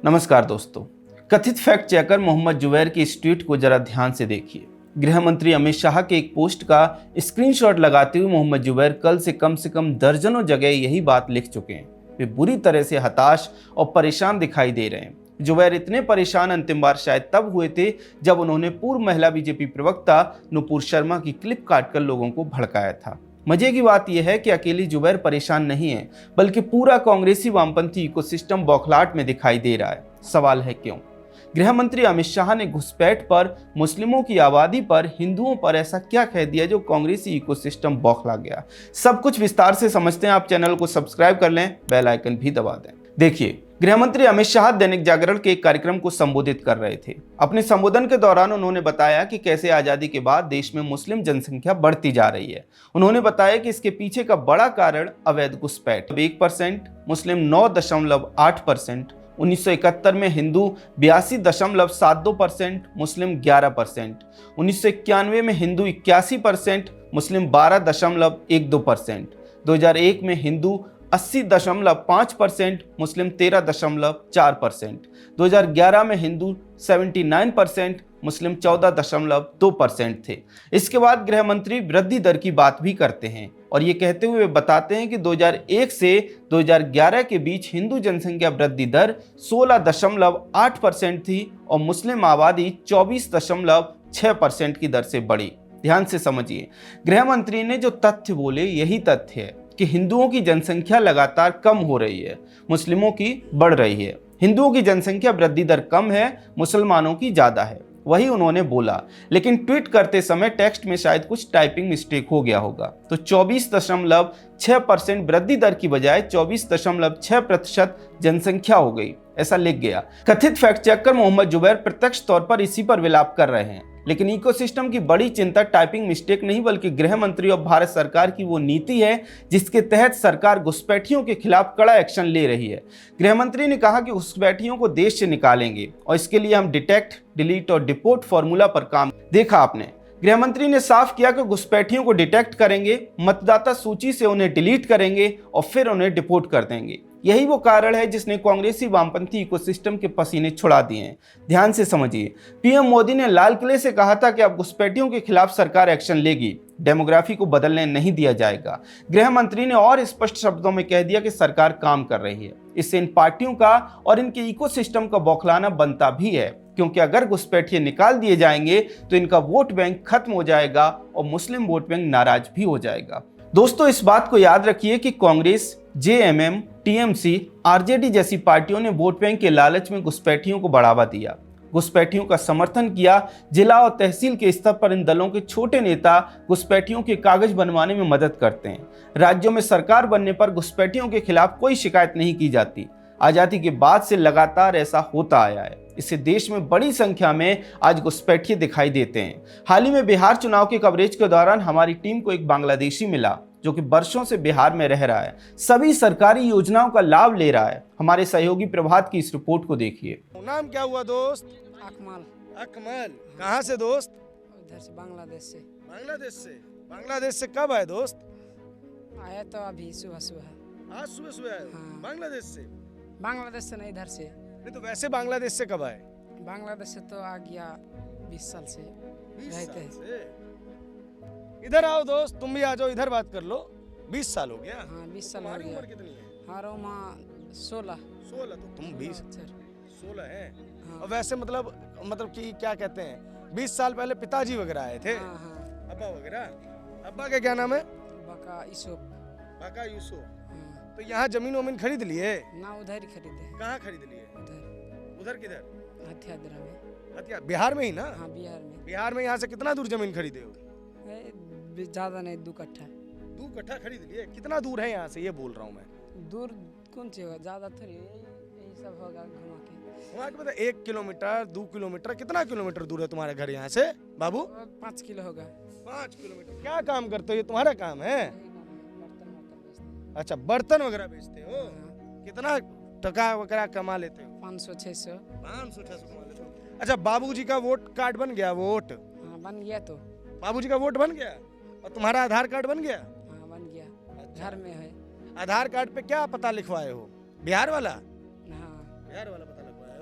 नमस्कार दोस्तों। कथित फैक्ट चेकर मोहम्मद जुबैर की इस ट्वीट को जरा ध्यान से देखिए। गृह मंत्री अमित शाह के एक पोस्ट का स्क्रीनशॉट लगाते हुए मोहम्मद जुबैर कल से कम दर्जनों जगह यही बात लिख चुके हैं। वे बुरी तरह से हताश और परेशान दिखाई दे रहे हैं। जुबैर इतने परेशान अंतिम बार शायद तब हुए थे जब उन्होंने पूर्व महिला बीजेपी प्रवक्ता नुपुर शर्मा की क्लिप काटकर लोगों को भड़काया था। मजे की बात यह है कि अकेली जुबैर परेशान नहीं है, बल्कि पूरा कांग्रेसी वामपंथी इकोसिस्टम बौखलाहट में दिखाई दे रहा है। सवाल है क्यों? गृह मंत्री अमित शाह ने घुसपैठ पर, मुस्लिमों की आबादी पर, हिंदुओं पर ऐसा क्या कह दिया जो कांग्रेसी इकोसिस्टम बौखला गया? सब कुछ विस्तार से समझते हैं। आप चैनल को सब्सक्राइब कर लें, बेल आइकन भी दबा दें। देखिए, गृह मंत्री अमित शाह दैनिक जागरण के एक कार्यक्रम को संबोधित कर रहे थे। अपने संबोधन के दौरान उन्होंने बताया कि कैसे आजादी के बाद देश में मुस्लिम जनसंख्या बढ़ती जा रही है। उन्होंने बताया कि इसके पीछे का बड़ा कारण अवैध घुसपैठ 1%, मुस्लिम 9.8%, 1971 में हिंदू 82.72%, मुस्लिम 11%, 1991 में हिंदू 81%, मुस्लिम 12.12%, 2001 में हिंदू 80.5%, मुस्लिम 13.4%, 2011 में हिंदू 79%, मुस्लिम 14.2% थे। इसके बाद गृह मंत्री वृद्धि दर की बात भी करते हैं और ये कहते हुए बताते हैं कि 2001 से 2011 के बीच हिंदू जनसंख्या वृद्धि दर 16.8% थी और मुस्लिम आबादी 24.6% की दर से बढ़ी। ध्यान से समझिए, गृह मंत्री ने जो तथ्य बोले यही तथ्य है कि हिंदुओं की जनसंख्या लगातार कम हो रही है, मुस्लिमों की बढ़ रही है। हिंदुओं की जनसंख्या वृद्धि दर कम है, मुसलमानों की ज्यादा है, वही उन्होंने बोला। लेकिन ट्वीट करते समय टेक्स्ट में शायद कुछ टाइपिंग मिस्टेक हो गया होगा, तो 24.6% वृद्धि दर की बजाय 24.6% जनसंख्या हो गई, ऐसा लिख गया। कथित फैक्ट चेकर मोहम्मद जुबैर प्रत्यक्ष तौर पर इसी पर विलाप कर रहे हैं। लेकिन इकोसिस्टम की बड़ी चिंता टाइपिंग मिस्टेक नहीं, बल्कि गृह मंत्री और भारत सरकार की वो नीति है जिसके तहत सरकार घुसपैठियों के खिलाफ कड़ा एक्शन ले रही है। गृह मंत्री ने कहा कि घुसपैठियों को देश से निकालेंगे और इसके लिए हम डिटेक्ट, डिलीट और डिपोर्ट फॉर्मूला पर काम। देखा आपने, गृह मंत्री ने साफ किया कि घुसपैठियों को डिटेक्ट करेंगे, मतदाता सूची से उन्हें डिलीट करेंगे और फिर उन्हें डिपोर्ट कर देंगे। यही वो कारण है जिसने कांग्रेसी वामपंथी इकोसिस्टम के पसीने छुड़ा दिए हैं। ध्यान से समझिए, पीएम मोदी ने लाल किले से कहा था कि अब घुसपैठियों के खिलाफ सरकार एक्शन लेगी, डेमोग्राफी को बदलने नहीं दिया जाएगा। गृह मंत्री ने और स्पष्ट शब्दों में कह दिया कि सरकार काम कर रही है। इससे इन पार्टियों का और इनके इकोसिस्टम का बौखलाना बनता भी है, क्योंकि अगर घुसपैठिए निकाल दिए जाएंगे तो इनका वोट बैंक खत्म हो जाएगा और मुस्लिम वोट बैंक नाराज भी हो जाएगा। दोस्तों, इस बात को याद रखिए कि कांग्रेस, जेएमएम, टीएमसी, आरजेडी जैसी पार्टियों ने वोट बैंक के लालच में घुसपैठियों को बढ़ावा दिया, घुसपैठियों का समर्थन किया। जिला और तहसील के स्तर पर इन दलों के छोटे नेता घुसपैठियों के कागज बनवाने में मदद करते हैं। राज्यों में सरकार बनने पर घुसपैठियों के खिलाफ कोई शिकायत नहीं की जाती। आजादी के बाद से लगातार ऐसा होता आया है। इससे देश में बड़ी संख्या में आज घुसपैठिए दिखाई देते हैं। हाल ही में बिहार चुनाव के कवरेज के दौरान हमारी टीम को एक बांग्लादेशी मिला जो कि वर्षों से बिहार में रह रहा है, सभी सरकारी योजनाओं का लाभ ले रहा है। हमारे सहयोगी प्रभात की इस रिपोर्ट को देखिए। नाम क्या हुआ दोस्त? अकमल। अकमल, कहाँ से दोस्त? उधर से बांग्लादेश से। बांग्लादेश से? बांग्लादेश से कब आए दोस्त? आया तो अभी सुबह सुबह। आज सुबह सुबह आए? हाँ। बांग्लादेश से? बांग्लादेश से नहीं, इधर से। नहीं तो वैसे बांग्लादेश से कब आए? बांग्लादेश से तो आ गया 20 साल से 20 रहते साल हैं। से? इधर आओ दोस्त, तुम भी आ जाओ, इधर बात कर लो। 20 साल हो गया? हाँ, 20 साल हो तुम्हारी गया। उम्र कितनी है? हमारा उम्र 16। 16? तो तुम 20 16। 16 है? हाँ। और वैसे मतलब कि क्या कहते हैं, 20 साल पहले पिताजी वगैरह आए थे? हाँ हाँ। अब्बा वगैरह? अब्बा का क्या नाम है? बका यूसुफ। बाका यूसुफ। हाँ। तो यहाँ जमीन वमीन खरीद लिए? ना उधर ही खरीदे। कहाँ खरीद लिए? उधर उधर किधर? हथियादरा में। हथिया बिहार में ही ना? हाँ, बिहार में। बिहार में यहाँ से कितना दूर जमीन खरीदे हो? ज्यादा नहीं, 2 कट्ठा। 2 कट्ठा खरीद लिए? कितना दूर है यहाँ से, ये बोल रहा हूँ मैं। दूर कौन सी होगा, ज्यादा थोड़ी, यही सब होगा घुमा के। वहाँ के मतलब 1 किलोमीटर 2 किलोमीटर, कितना किलोमीटर दूर है तुम्हारे घर यहाँ से बाबू? 5 किलो होगा। 5 किलोमीटर। क्या काम करते हो, ये तुम्हारा काम है? बर्तन बेचते। अच्छा, बर्तन वगैरह बेचते हो? हाँ। कितना टका वगैरह कमा लेते हो? 500-600। 500-600 कमा लेते हो? अच्छा, बाबूजी का वोट कार्ड बन गया? वोट हाँ, बन गया तो। बाबूजी का वोट बन गया और तुम्हारा आधार कार्ड बन गया? हाँ, बन गया। अच्छा। घर में है। आधार कार्ड पे क्या पता लिखवाए हो? बिहार वाला? हाँ। बिहार वाला पता लिखवाए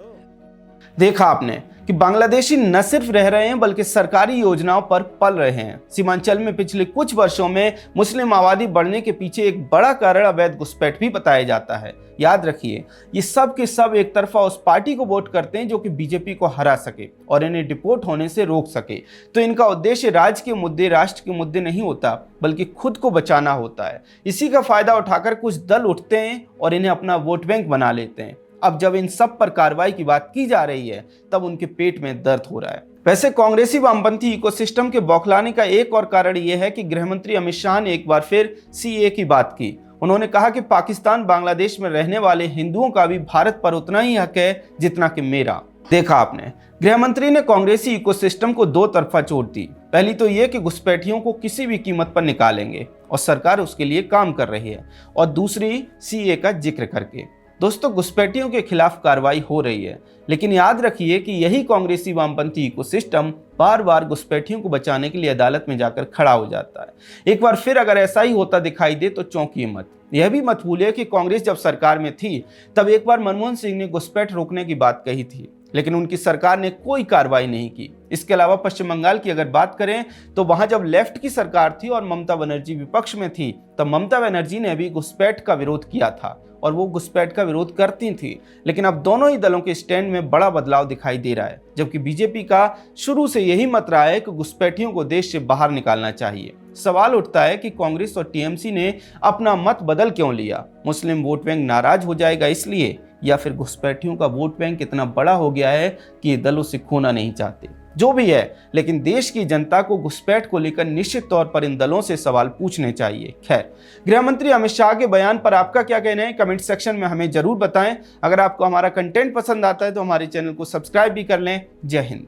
देखा आपने कि बांग्लादेशी न सिर्फ रह रहे हैं बल्कि सरकारी योजनाओं पर पल रहे हैं। सीमांचल में पिछले कुछ वर्षों में मुस्लिम आबादी बढ़ने के पीछे एक बड़ा कारण अवैध घुसपैठ भी बताया जाता है। याद रखिए, ये सब के सब एक तरफा उस पार्टी को वोट करते हैं जो कि बीजेपी को हरा सके और इन्हें डिपोर्ट होने से रोक सके। तो इनका उद्देश्य राज्य के मुद्दे, राष्ट्र के मुद्दे नहीं होता बल्कि खुद को बचाना होता है। इसी का फायदा उठाकर कुछ दल उठते हैं और इन्हें अपना वोट बैंक बना लेते हैं। अब जब इन सब पर कार्रवाई की बात की जा रही है तब उनके पेट में दर्द हो रहा है। वैसे कांग्रेसी वामपंथी इकोसिस्टम के बौखलाने का एक और कारण यह है कि गृहमंत्री अमित शाह ने एक बार फिर सीए की बात की। उन्होंने कहा कि पाकिस्तान बांग्लादेश में रहने वाले हिंदुओं का भी भारत पर उतना ही हक है जितना कि मेरा। देखा आपने, गृहमंत्री ने कांग्रेसी इकोसिस्टम को दो तरफा चोट दी। पहली तो यह कि घुसपैठियों को किसी भी कीमत पर निकालेंगे और सरकार उसके लिए काम कर रही है, और दूसरी सीए का जिक्र करके। दोस्तों, घुसपैठियों के खिलाफ कार्रवाई हो रही है, लेकिन याद रखिए कि यही कांग्रेसी वामपंथी इकोसिस्टम बार बार घुसपैठियों को बचाने के लिए अदालत में जाकर खड़ा हो जाता है। एक बार फिर अगर ऐसा ही होता दिखाई दे तो चौंकिए मत। यह भी मत भूलिए कि कांग्रेस जब सरकार में थी तब एक बार मनमोहन सिंह ने घुसपैठ रोकने की बात कही थी, लेकिन उनकी सरकार ने कोई कार्रवाई नहीं की। इसके अलावा पश्चिम बंगाल की अगर बात करें तो वहां जब लेफ्ट की सरकार थी और ममता बनर्जी विपक्ष में थी तब ममता बनर्जी ने भी घुसपैठ का विरोध किया था और वो घुसपैठ का विरोध करती थी। लेकिन अब दोनों ही दलों के स्टैंड में बड़ा बदलाव दिखाई दे रहा है, जबकि बीजेपी का शुरू से यही मत रहा है कि घुसपैठियों को देश से बाहर निकालना चाहिए। सवाल उठता है कि कांग्रेस और टीएमसी ने अपना मत बदल क्यों लिया? मुस्लिम वोट बैंक नाराज हो जाएगा इसलिए, या फिर घुसपैठियों का वोट बैंक इतना बड़ा हो गया है कि ये दलों से खोना नहीं चाहते? जो भी है, लेकिन देश की जनता को घुसपैठ को लेकर निश्चित तौर पर इन दलों से सवाल पूछने चाहिए। खैर, गृहमंत्री अमित शाह के बयान पर आपका क्या कहना है? कमेंट सेक्शन में हमें जरूर बताएं। अगर आपको हमारा कंटेंट पसंद आता है तो हमारे चैनल को सब्सक्राइब भी कर लें। जय हिंद।